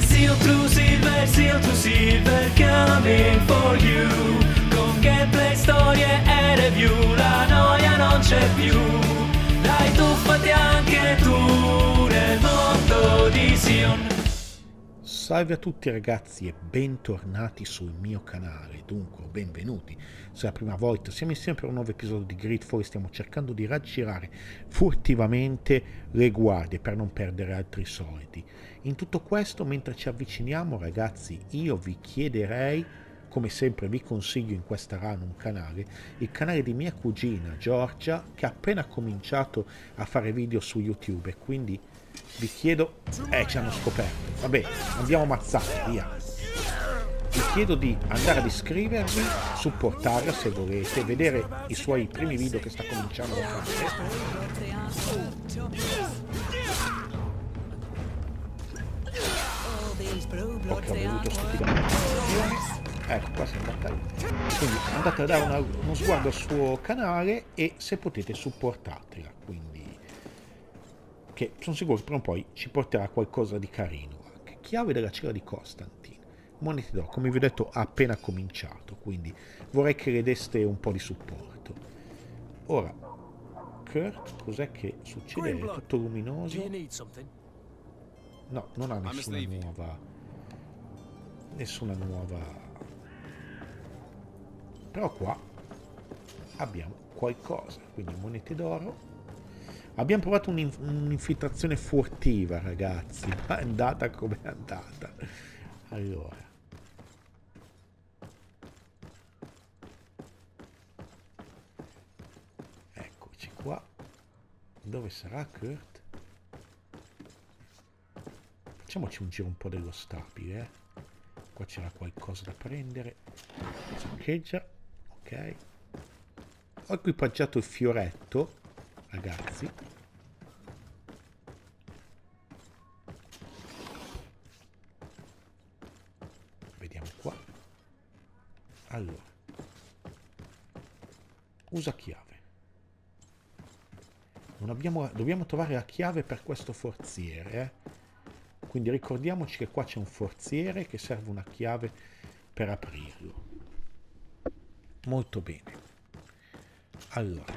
Seal to Silver coming for you. Con gameplay, storie e review, la noia non c'è più. Dai, tuffati anche tu nel mondo di Sion. Salve a tutti ragazzi e bentornati sul mio canale, dunque benvenuti. Se è la prima volta siamo insieme per un nuovo episodio di GreedFall e stiamo cercando di raggirare furtivamente le guardie per non perdere altri soldi. In tutto questo, mentre ci avviciniamo ragazzi, io vi chiederei, come sempre vi consiglio in questa run un canale, il canale di mia cugina Giorgia, che ha appena cominciato a fare video su YouTube e quindi vi chiedo, ci hanno scoperto, vabbè, andiamo ammazzati, via. Vi chiedo di andare ad iscrivervi, supportarla se volete, vedere i suoi primi video che sta cominciando a fare. Ok, ho bevuto stupidamente. Ecco, qua siamo andati. Quindi andate a dare uno sguardo al suo canale e se potete supportatela, quindi che sono sicuro che prima o poi ci porterà qualcosa di carino anche. Chiave della cella di Constantin, monete d'oro, come vi ho detto ha appena cominciato, quindi vorrei che le deste un po' di supporto. Ora Kurt, cos'è che succede? È tutto luminoso. No, non ha nessuna nuova, però qua abbiamo qualcosa, quindi monete d'oro. Abbiamo provato un'infiltrazione furtiva, ragazzi, ma è andata come è andata. Allora. Eccoci qua. Dove sarà Kurt? Facciamoci un giro un po' dello stabile, Qua c'era qualcosa da prendere. Saccheggia. Ok. Ho equipaggiato il fioretto. Ragazzi, vediamo qua. Allora, usa chiave. Dobbiamo trovare la chiave per questo forziere, Quindi ricordiamoci che qua c'è un forziere che serve una chiave per aprirlo. Molto bene. Allora,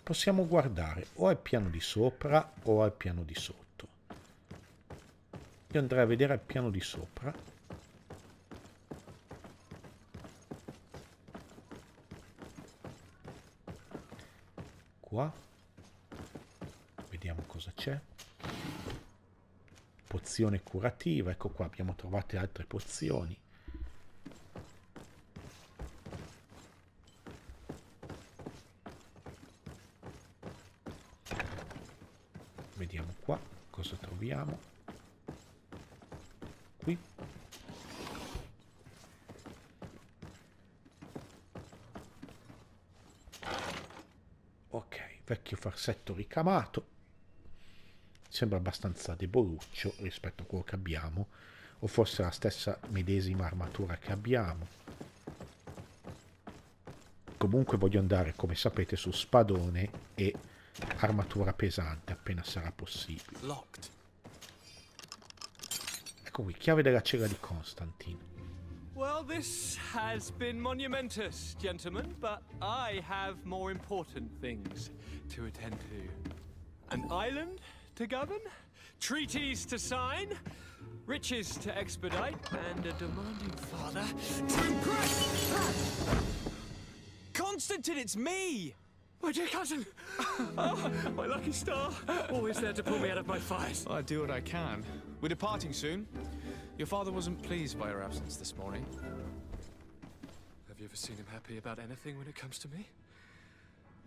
possiamo guardare o al piano di sopra o al piano di sotto. Io andrei a vedere al piano di sopra. Qua. Vediamo cosa c'è. Pozione curativa. Ecco qua, abbiamo trovato altre pozioni. Vediamo qua cosa troviamo. Qui. Ok, vecchio farsetto ricamato. Sembra abbastanza deboluccio rispetto a quello che abbiamo, o forse la stessa medesima armatura che abbiamo. Comunque voglio andare, come sapete, su spadone e armatura pesante appena sarà possibile. Ecco qui, chiave della cella di Constantin. Well, this has been monumentous, gentlemen, but I have more important things to attend to. An island to govern, treaties to sign, riches to expedite, and a demanding father to impress. Constantin, it's me! My dear cousin! Oh, my lucky star! Always there to pull me out of my fight. I do what I can. We're departing soon. Your father wasn't pleased by your absence this morning. Have you ever seen him happy about anything when it comes to me?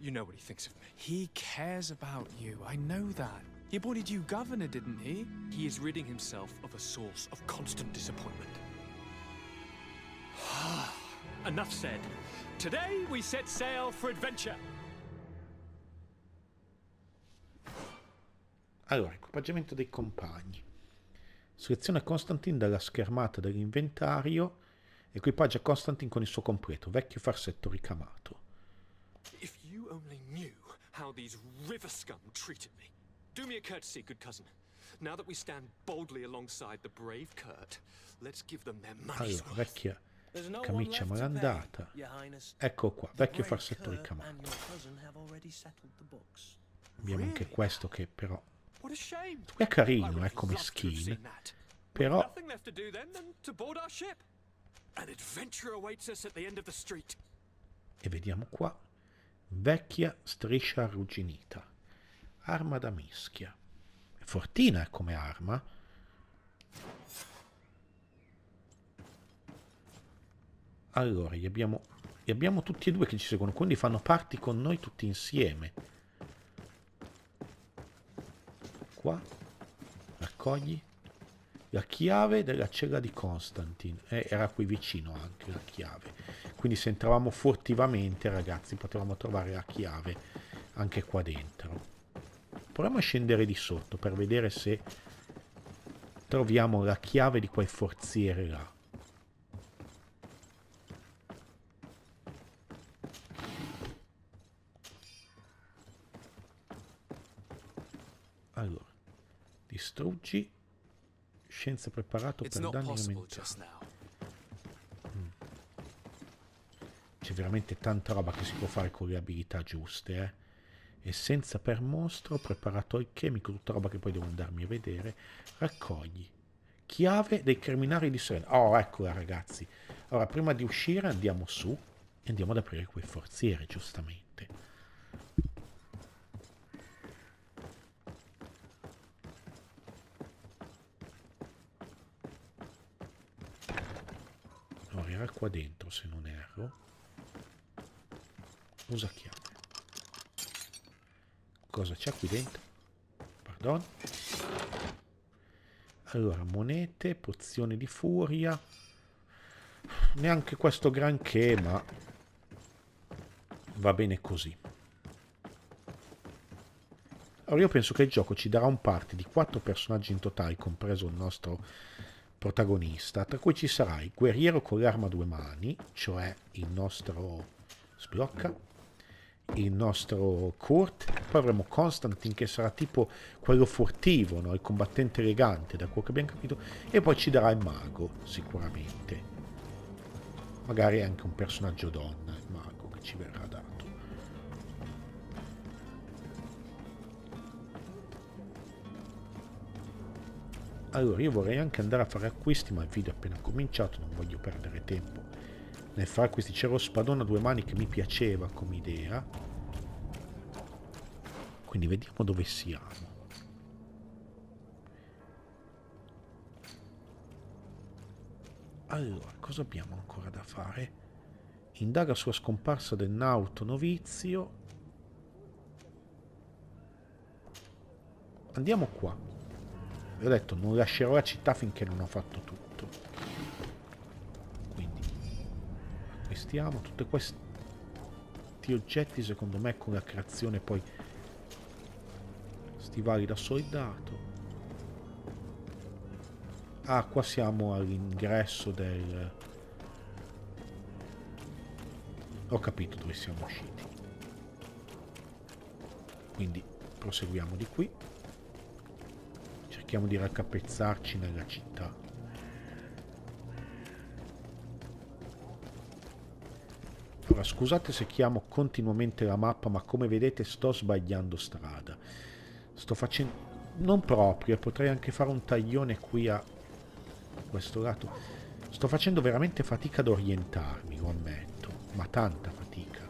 You know what he thinks of me. He cares about you, I know that. He appointed you governor, didn't he? He is ridding himself of a source of constant disappointment. Enough said. Today we set sail for adventure. Allora, equipaggiamento dei compagni. Seleziona Constantin dalla schermata dell'inventario. Equipaggia Constantin con il suo completo. Vecchio farsetto ricamato. If you only knew how these river scum treated me. Do me a courtesy, good cousin. Now that we stand boldly alongside the brave Kurt, let's give them their money's Allora, worth. vecchia camicia malandata. Ecco qua, vecchio farsetto ricamato. Abbiamo anche questo che però... What a shame. Qui è carino, I would come love to have skin. seen that. Però... Nothing left to do then than to board our ship. An adventure awaits us at the end of the street. E vediamo qua. Vecchia striscia arrugginita. Arma da mischia. Fortina come arma. Allora, li abbiamo tutti e due che ci seguono, quindi fanno parti con noi tutti insieme. Qua, raccogli la chiave della cella di Constantin. Era qui vicino anche la chiave. Quindi se entravamo furtivamente, ragazzi, potevamo trovare la chiave anche qua dentro. Proviamo a scendere di sotto per vedere se troviamo la chiave di quel forziere là. Allora, distruggi, scienza preparato per danni aumentati. C'è veramente tanta roba che si può fare con le abilità giuste, Essenza per mostro, preparatoio chimico, tutta roba che poi devo andarmi a vedere. Raccogli. Chiave dei criminali di Sardine. Oh, eccola ragazzi. Allora, prima di uscire andiamo su e andiamo ad aprire quel forziere, giustamente. Allora, era qua dentro, se non erro. Usa chiave. Cosa c'è qui dentro? Pardon. Allora, monete, pozione di furia. Neanche questo granché, ma va bene così. Allora, io penso che il gioco ci darà un party di 4 personaggi in totale, compreso il nostro protagonista, tra cui ci sarà il guerriero con l'arma a 2 mani, cioè il nostro... sblocca. Il nostro Kurt, poi avremo Constantin che sarà tipo quello furtivo, no? Il combattente elegante, da quello che abbiamo capito, e poi ci darà il mago sicuramente, magari anche un personaggio donna, il mago che ci verrà dato. Allora, io vorrei anche andare a fare acquisti, ma il video è appena cominciato, non voglio perdere tempo nel fare acquisti. C'era lo spadone a 2 mani che mi piaceva come idea, quindi vediamo dove siamo. Allora, cosa abbiamo ancora da fare? Indaga sulla scomparsa del nauto novizio. Andiamo qua. Vi ho detto, non lascerò la città finché non ho fatto tutto. Acquistiamo tutti questi oggetti, secondo me con la creazione poi stivali da soldato. Ah, qua siamo all'ingresso del... Ho capito dove siamo usciti. Quindi proseguiamo di qui. Cerchiamo di raccapezzarci nella città. Ora, scusate se chiamo continuamente la mappa, ma come vedete sto sbagliando strada. Sto facendo... non proprio, potrei anche fare un taglione qui a questo lato. Sto facendo veramente fatica ad orientarmi, lo ammetto, ma tanta fatica.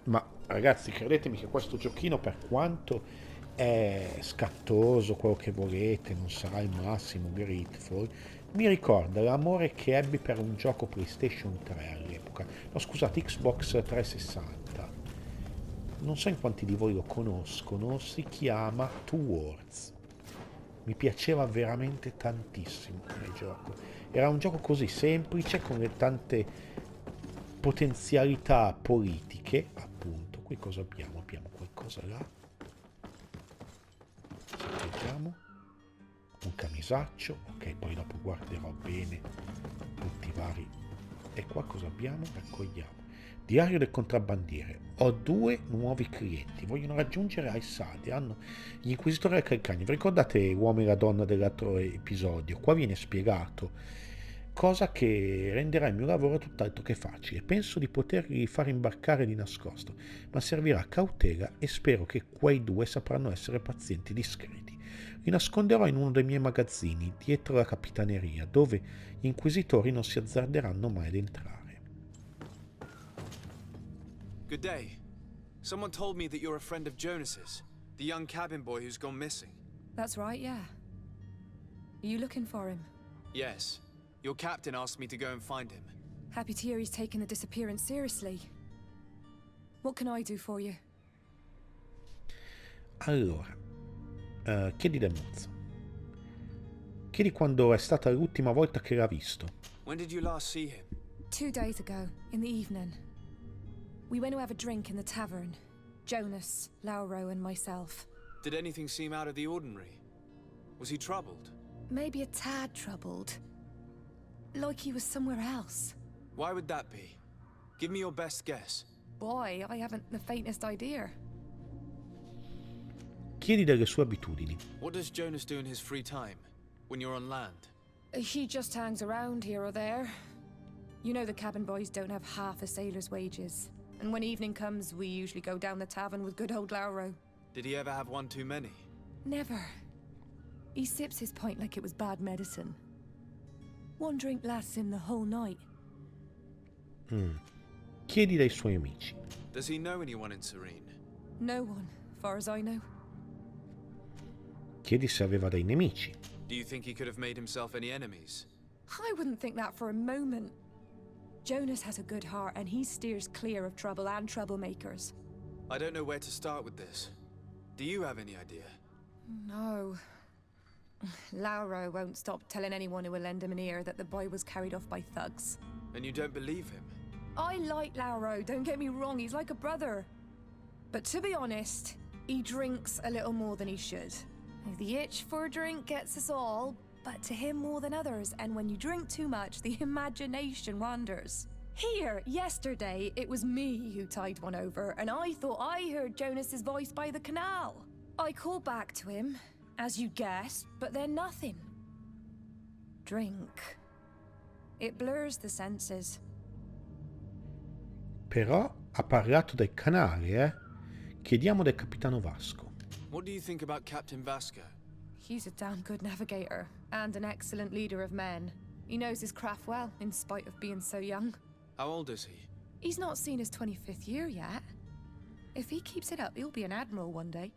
Ma ragazzi, credetemi che questo giochino, per quanto è scattoso, quello che volete, non sarà il massimo GreedFall, mi ricorda l'amore che ebbi per un gioco PlayStation 3 all'epoca. No, scusate, Xbox 360. Non so in quanti di voi lo conoscono, si chiama Two Worlds. Mi piaceva veramente tantissimo come gioco. Era un gioco così semplice, con le tante potenzialità politiche, appunto. Qui cosa abbiamo? Abbiamo qualcosa là. Sappiamo. Un camisaccio, ok, poi dopo guarderò bene tutti i vari. E qua cosa abbiamo? Raccogliamo. Diario del contrabbandiere. Ho 2 nuovi clienti. Vogliono raggiungere ai Sardi. Hanno gli inquisitori al calcagno. Vi ricordate Uomo e la donna dell'altro episodio? Qua viene spiegato, cosa che renderà il mio lavoro tutt'altro che facile. Penso di poterli far imbarcare di nascosto, ma servirà cautela e spero che quei 2 sapranno essere pazienti discreti. Li nasconderò in uno dei miei magazzini, dietro la capitaneria, dove gli inquisitori non si azzarderanno mai ad entrare. Good day. Someone told me that you're a friend of Jonas's, the young cabin boy who's gone missing. That's right, yeah. Are you looking for him? Yes. Your captain asked me to go and find him. Happy to hear he's taken the disappearance seriously. What can I do for you? Allora, chiedi del mozzo. Chiedi quando è stata l'ultima volta che l'ha visto. When did you last see him? 2 days ago, in the evening. We went to have a drink in the tavern. Jonas, Loro, and myself. Did anything seem out of the ordinary? Was he troubled? Maybe a tad troubled. Like he was somewhere else. Why would that be? Give me your best guess. Boy, I haven't the faintest idea. Chiedi delle sue abitudini. What does Jonas do in his free time, when you're on land? He just hangs around here or there. You know the cabin boys don't have half a sailor's wages. And when evening comes, we usually go down the tavern with good old Lauro. Did he ever have one too many? Never. He sips his pint like it was bad medicine. 1 drink lasts him the whole night. Chiedi dai suoi amici. Does he know anyone in Sardine? No one, far as I know. Chiedi se aveva dei nemici. Do you think he could have made himself any enemies? I wouldn't think that for a moment. Jonas has a good heart and he steers clear of trouble and troublemakers. I don't know where to start with this. Do you have any idea? No. Lauro won't stop telling anyone who will lend him an ear that the boy was carried off by thugs. And you don't believe him? I like Lauro, don't get me wrong, he's like a brother. But to be honest, he drinks a little more than he should. The itch for a drink gets us all, but to him more than others, and when you drink too much, the imagination wanders. Here, yesterday, it was me who tied one over, and I thought I heard Jonas's voice by the canal. I called back to him, as you guessed, but then nothing. Drink. It blurs the senses. Però ha parlato del canale, eh? Chiediamo del capitano Vasco. What do you think about Captain Vasco? He's a damn good navigator, and an excellent leader of men. He knows his craft well, in spite of being so young. How old is he? He's not seen his 25th year yet. If he keeps it up, he'll be an admiral one day.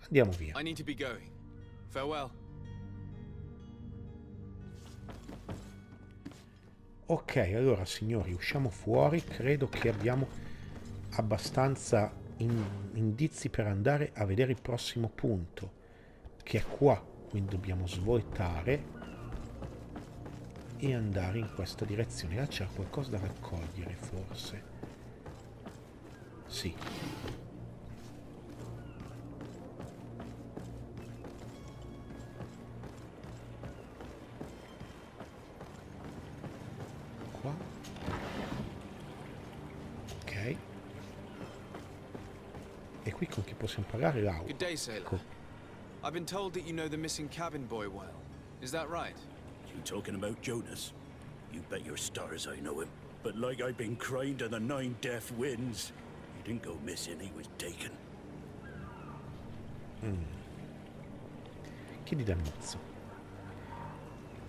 Andiamo via. I need to be going. Farewell. Ok, allora signori, usciamo fuori. Credo che abbiamo abbastanza indizi per andare a vedere il prossimo punto, che è qua. Quindi dobbiamo svoltare e andare in questa direzione. Là c'era qualcosa da raccogliere, forse. Sì. Qua. Ok. E qui con chi possiamo parlare? Lauro. Good day, sailor. I've been told that you know the missing cabin boy well. Is that right? You talking about Jonas? You bet your stars I know him. But like I've been crying to the 9 deaf winds, he didn't go missing, he was taken. Chiedi del mozzo.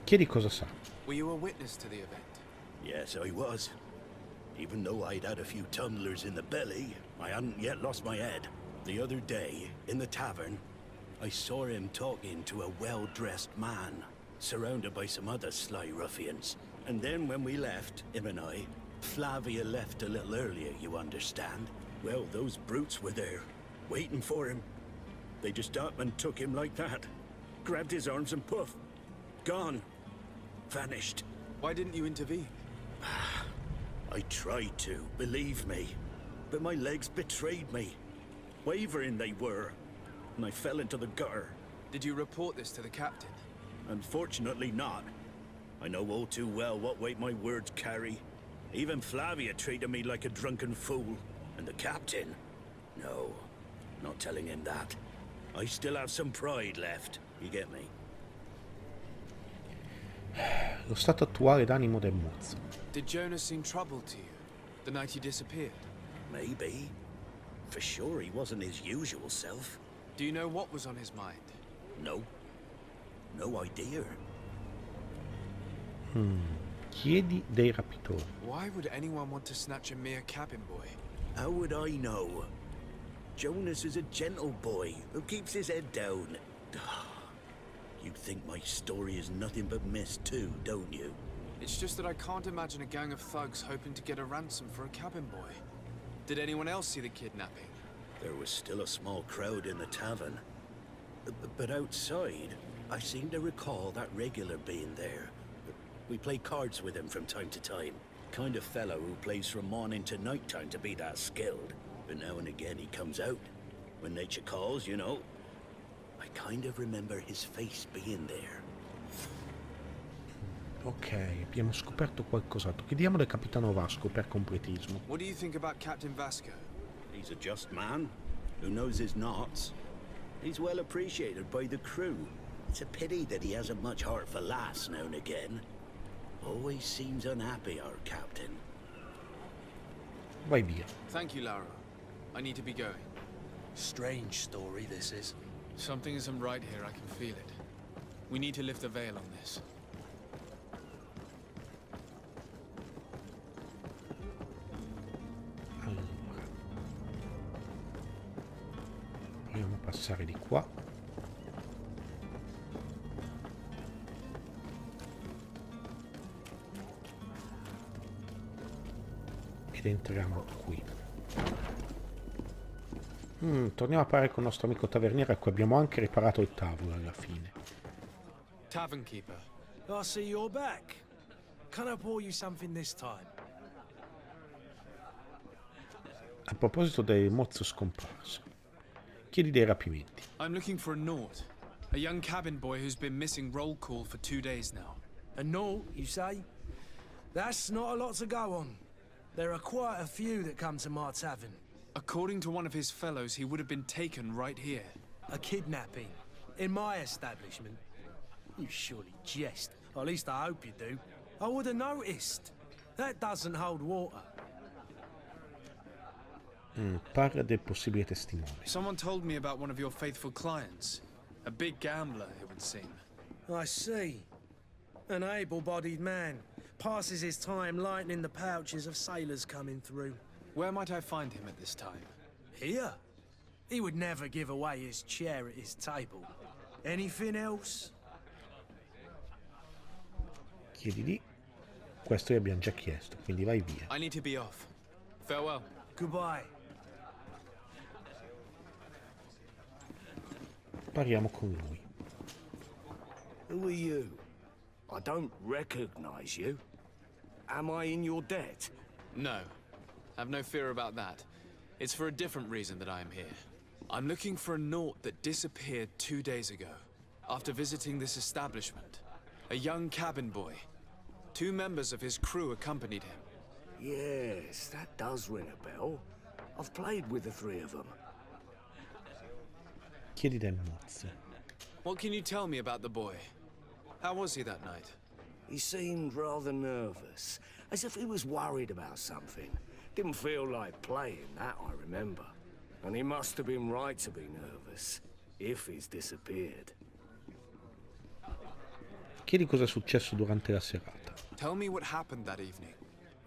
Chiedi cosa sa. Were you a witness to the event? Yes, I was. Even though I'd had a few tumblers in the belly, I hadn't yet lost my head. The other day, in the tavern, I saw him talking to a well-dressed man, surrounded by some other sly ruffians. And then when we left, him and I, Flavia left a little earlier, you understand? Well, those brutes were there, waiting for him. They just up and took him like that. Grabbed his arms and poof, gone. Vanished. Why didn't you intervene? I tried to, believe me. But my legs betrayed me. Wavering they were, and I fell into the gutter. Did you report this to the captain? Unfortunately not. I know all too well what weight my words carry. Even Flavia treated me like a drunken fool. And the captain? No, not telling him that. I still have some pride left. You get me? Lo stato attuale d'animo del mozzo. Did Jonas seem troubled to you the night he disappeared? Maybe. For sure he wasn't his usual self. Do you know what was on his mind? No. No idea. Chiedi dei rapitori. Why would anyone want to snatch a mere cabin boy? How would I know? Jonas is a gentle boy who keeps his head down. You think my story is nothing but mist too, don't you? It's just that I can't imagine a gang of thugs hoping to get a ransom for a cabin boy. Did anyone else see the kidnapping? There was still a small crowd in the tavern. But outside, I seem to recall that regular being there. We play cards with him from time to time. Kind of fellow who plays from morning to night time to be that skilled. But now and again he comes out. When nature calls, you know. I kind of remember his face being there. Ok, abbiamo scoperto qualcos'altro. Chiediamo del Capitano Vasco per completismo. What do you think about Captain Vasco? He's a just man who knows his knots. He's well appreciated by the crew. It's a pity that he hasn't much heart for laughs now and again. Always seems unhappy, our captain. Vai via. Thank you, Lauro. I need to be going. Strange story this is. Something isn't right here, I can feel it. We need to lift the veil on this. Allora. Proviamo a passare di qua. Ed entriamo qui. Torniamo a parlare con il nostro amico taverniere, a cui abbiamo anche riparato il tavolo alla fine. Tavern keeper. I see you're back. Can I pour you something this time? A proposito del mozzo scomparso, chiedi dei rapimenti. I'm looking for a Naut. A young cabin boy who's been missing roll call for 2 days now. A Naut, you say? That's not a lot to go on. There are quite a few that come to my tavern. According to one of his fellows, he would have been taken right here. A kidnapping. In my establishment. You surely jest. Or at least I hope you do. I would have noticed. That doesn't hold water. Parla del possibile testimone. Someone told me about one of your faithful clients. A big gambler, it would seem. I see. An able-bodied man. Passes his time lightening the pouches of sailors coming through. Where might I find him at this time? Here? He would never give away his chair at his table. Anything else? Chiedi lì. Questo li abbiamo già chiesto, quindi vai via. I need to be off. Farewell. Goodbye. Parliamo con lui. Who are you? I don't recognize you. Am I in your debt? No. Have no fear about that. It's for a different reason that I am here. I'm looking for a Naut that disappeared 2 days ago, after visiting this establishment. A young cabin boy. 2 members of his crew accompanied him. Yes, that does ring a bell. I've played with the 3 of them. Chiedi del mozzo. What can you tell me about the boy? How was he that night? He seemed rather nervous, as if he was worried about something. Didn't feel like playing, that I remember. And he must have been right to be nervous, if he's disappeared. Chiedi cosa è successo durante la serata. Tell me what happened that evening.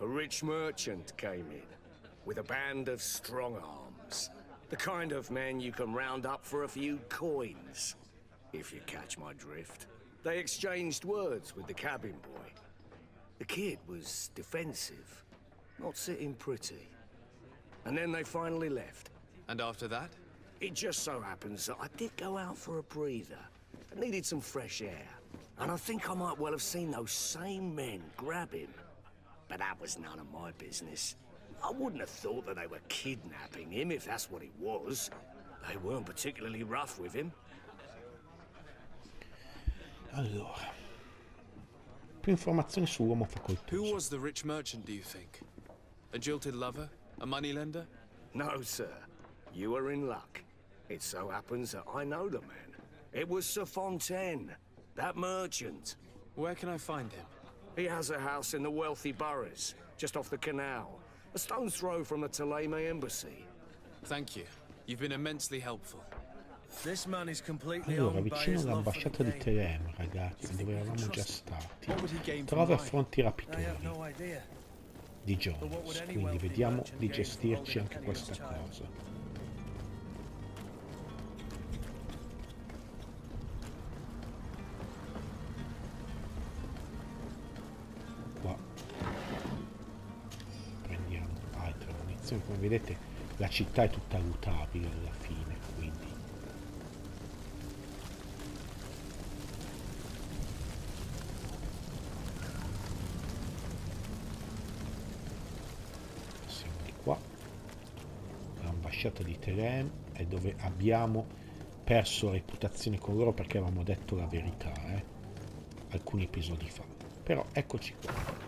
A rich merchant came in, with a band of strong arms. The kind of men you can round up for a few coins, if you catch my drift. They exchanged words with the cabin boy. The kid was defensive, not sitting pretty. And then they finally left. And after that? It just so happens that I did go out for a breather. I needed some fresh air. And I think I might well have seen those same men grab him. But that was none of my business. I wouldn't have thought that they were kidnapping him if that's what it was. They weren't particularly rough with him. Allora. Più informazioni sull'uomo Who facoltoso. was the rich merchant, do you think? A jilted lover? A moneylender? No, sir. You are in luck. It so happens that I know the man. It was Sir Fontaine, that merchant. Where can I find him? He has a house in the wealthy boroughs, just off the canal, a stone's throw from the Theleme embassy. Thank you. You've been immensely helpful. This man is completely Allora, owned by vicino his love for the all'ambasciata di game. Theleme, ragazzi, dove eravamo già stati. What would he gain from Trova e life? affronti i I have rapitori no idea. di Jones. Quindi vediamo di gestirci anche questa cosa. Qua prendiamo altre munizioni. Come vedete la città è tutta lootabile alla fine, quindi passiamo di qua. L'ambasciata di Theleme è dove abbiamo perso reputazione con loro perché avevamo detto la verità alcuni episodi fa. Però eccoci qua.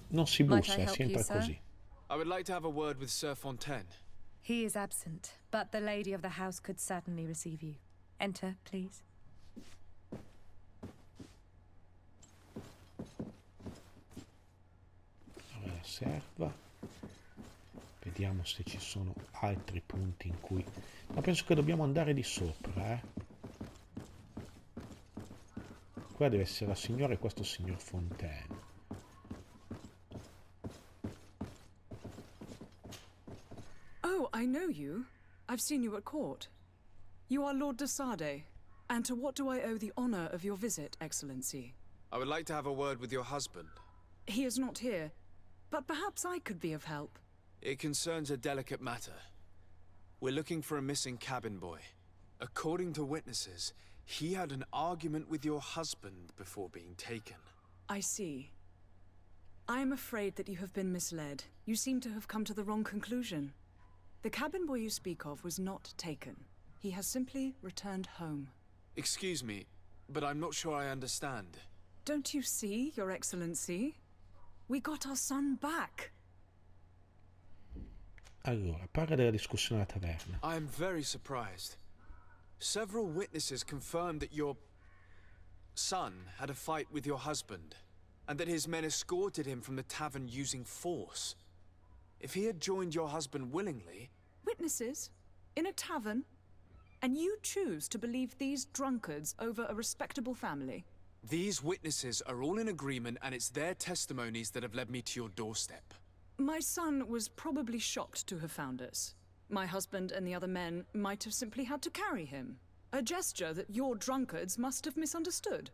Non si Might I bussa, help si you, entra sir? così. I would like to have a word with Sir Fontaine. He is absent, but the lady of the house could certainly receive you. Enter, please. Allora, serva. Vediamo se ci sono altri punti in cui... Ma penso che dobbiamo andare di sopra, Qua deve essere la signora e questo signor Fontaine. Oh, I know you. I've seen you at court. You are Lord de Sardet. And to what do I owe the honor of your visit, Excellency? I would like to have a word with your husband. He is not here, but perhaps I could be of help. It concerns a delicate matter. We're looking for a missing cabin boy. According to witnesses, he had an argument with your husband before being taken. I see. I am afraid that you have been misled. You seem to have come to the wrong conclusion. The cabin boy you speak of was not taken. He has simply returned home. Excuse me, but I'm not sure I understand. Don't you see, Your Excellency? We got our son back. Allora, parla della discussione alla taverna. I am very surprised. Several witnesses confirmed that your son had a fight with your husband, and that his men escorted him from the tavern using force. If he had joined your husband willingly... Witnesses? In a tavern? And you choose to believe these drunkards over a respectable family? These witnesses are all in agreement, and it's their testimonies that have led me to your doorstep. My son was probably shocked to have found us. My husband and the other men might have simply had to carry him. A gesture that your drunkards must have misunderstood.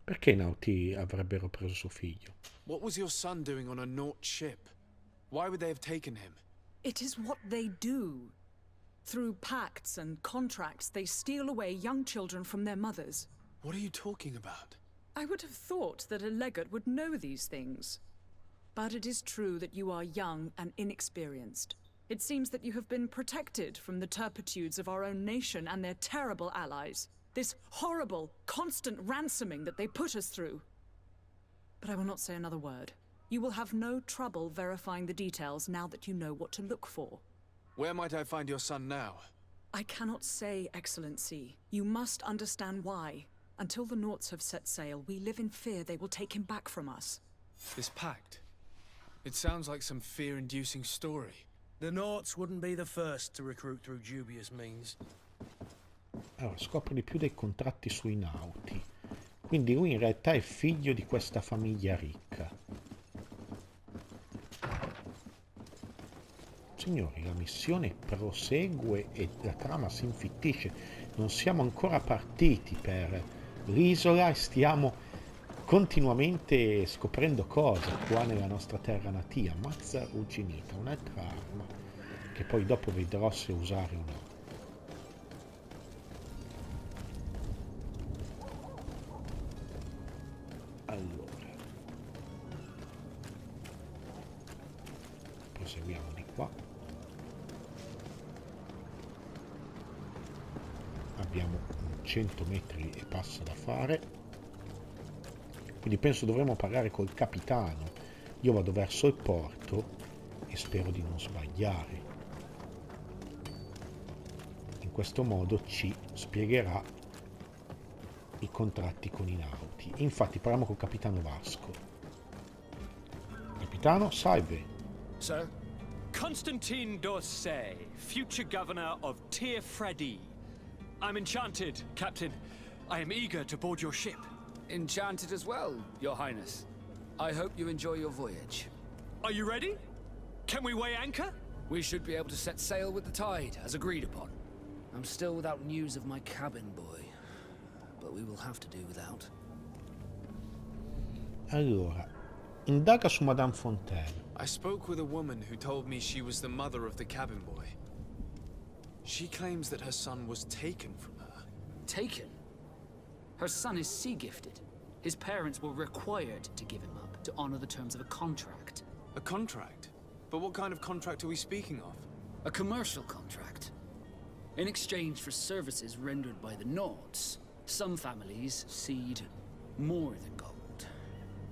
Perché i Nauti avrebbero preso suo figlio? What was your son doing on a Naut ship? Why would they have taken him? It is what they do. Through pacts and contracts, they steal away young children from their mothers. What are you talking about? I would have thought that a legate would know these things. But it is true that you are young and inexperienced. It seems that you have been protected from the turpitudes of our own nation and their terrible allies. This horrible, constant ransoming that they put us through. But I will not say another word. You will have no trouble verifying the details now that you know what to look for. Where might I find your son now? I cannot say, Excellency. You must understand why. Until the Nauts have set sail, we live in fear they will take him back from us. This pact? It sounds like some fear-inducing story. The Nauts wouldn't be the first to recruit through dubious means. Allora, scopre di più dei contratti sui Nauti. Quindi lui in realtà è figlio di questa famiglia ricca. Signori, la missione prosegue e la trama si infittisce. Non siamo ancora partiti per l'isola e stiamo continuamente scoprendo cose qua nella nostra terra natia. Mazza arrugginita, un'altra arma che poi dopo vedrò se usare o no. Allora, proseguiamo di qua. abbiamo 100 metri e passa da fare, quindi penso dovremo parlare col capitano. Io vado verso il porto e spero di non sbagliare. In questo modo ci spiegherà i contratti con i Nauti. Infatti parliamo col capitano Vasco. Capitano, salve. Sir? Constantin d'Orsay, future governor of Freddy. I'm enchanted, Captain. I am eager to board your ship. Enchanted as well, Your Highness. I hope you enjoy your voyage. Are you ready? Can we weigh anchor? We should be able to set sail with the tide, as agreed upon. I'm still without news of my cabin boy, but we will have to do without. Allora, indaga su Madame Fontaine. I spoke with a woman who told me she was the mother of the cabin boy. She claims that her son was taken from her. Taken? Her son is sea-gifted. His parents were required to give him up to honor the terms of a contract. A contract? But what kind of contract are we speaking of? A commercial contract. In exchange for services rendered by the Nauts, some families cede more than gold.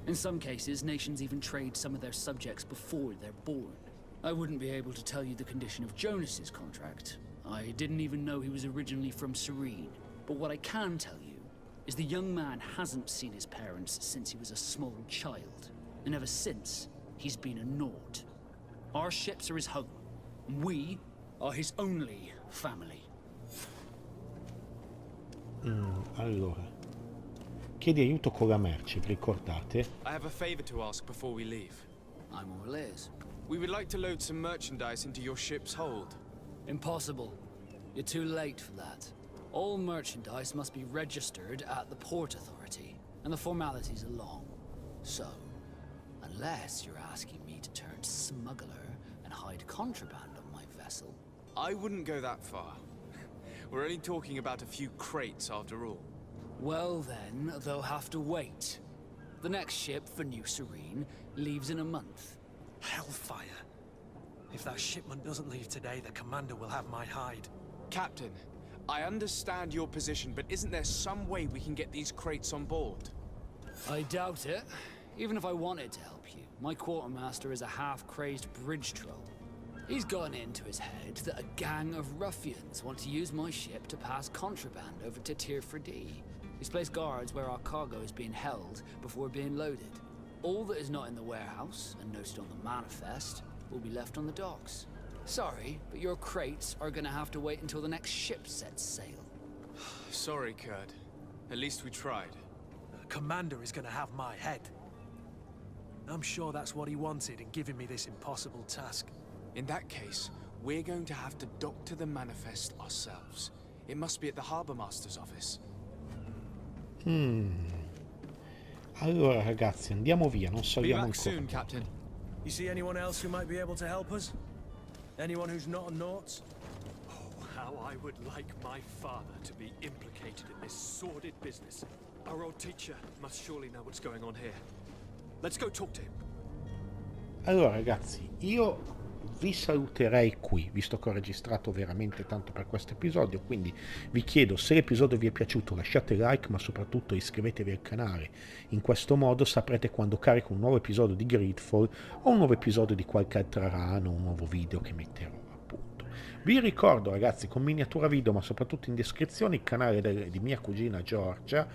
In some cases, nations even trade some of their subjects before they're born. I wouldn't be able to tell you the condition of Jonas's contract. I didn't even know he was originally from Sardine. But what I can tell you is the young man hasn't seen his parents since he was a small child. And ever since, he's been a Naut. Our ships are his home. We are his only family. Allora, chiedi aiuto con la merce, vi ricordate? I have a favor to ask before we leave. I'm all ears. We would like to load some merchandise into your ship's hold. Impossible. You're too late for that. All merchandise must be registered at the Port Authority, and the formalities are long. So, unless you're asking me to turn smuggler and hide contraband on my vessel... I wouldn't go that far. We're only talking about a few crates after all. Well then, they'll have to wait. The next ship for New Serene leaves in a month. Hellfire. If that shipment doesn't leave today, the commander will have my hide. Captain, I understand your position, but isn't there some way we can get these crates on board? I doubt it. Even if I wanted to help you, my quartermaster is a half-crazed bridge troll. He's gotten into his head that a gang of ruffians want to use my ship to pass contraband over to Freddy. He's placed guards where our cargo is being held before being loaded. All that is not in the warehouse and noted on the manifest will be left on the docks. Sorry, but your crates are gonna have to wait until the next ship sets sail. Sorry, Kurt. At least we tried. The commander is gonna have my head. I'm sure that's what he wanted in giving me this impossible task. In that case, we're going to have to doctor the manifest ourselves. It must be at the Harbour Master's office. Allora ragazzi, andiamo via, non Be saliamo back ancora. soon, Captain. You see anyone else who might be able to help us? Anyone who's not a Naut? Oh, how I would like my father to be implicated in this sordid business. Our old teacher must surely know what's going on here. Let's go talk to him. Allora ragazzi, io vi saluterei qui, visto che ho registrato veramente tanto per questo episodio, quindi vi chiedo, se l'episodio vi è piaciuto lasciate like, ma soprattutto iscrivetevi al canale. In questo modo saprete quando carico un nuovo episodio di GreedFall o un nuovo episodio di qualche altra run o un nuovo video che metterò, appunto. Vi ricordo ragazzi, con miniatura video ma soprattutto in descrizione, il canale di mia cugina Giorgia,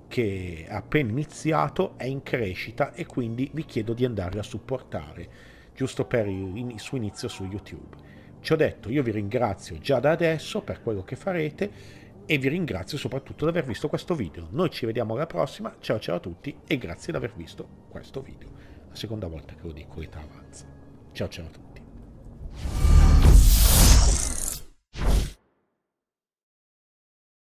che è appena iniziato, è in crescita e quindi vi chiedo di andarla a supportare, giusto per il suo inizio su YouTube. Ci ho detto, io vi ringrazio già da adesso per quello che farete e vi ringrazio soprattutto di aver visto questo video. Noi ci vediamo alla prossima, ciao ciao a tutti e grazie di aver visto questo video. La seconda volta che lo dico, età avanza. Ciao ciao a tutti.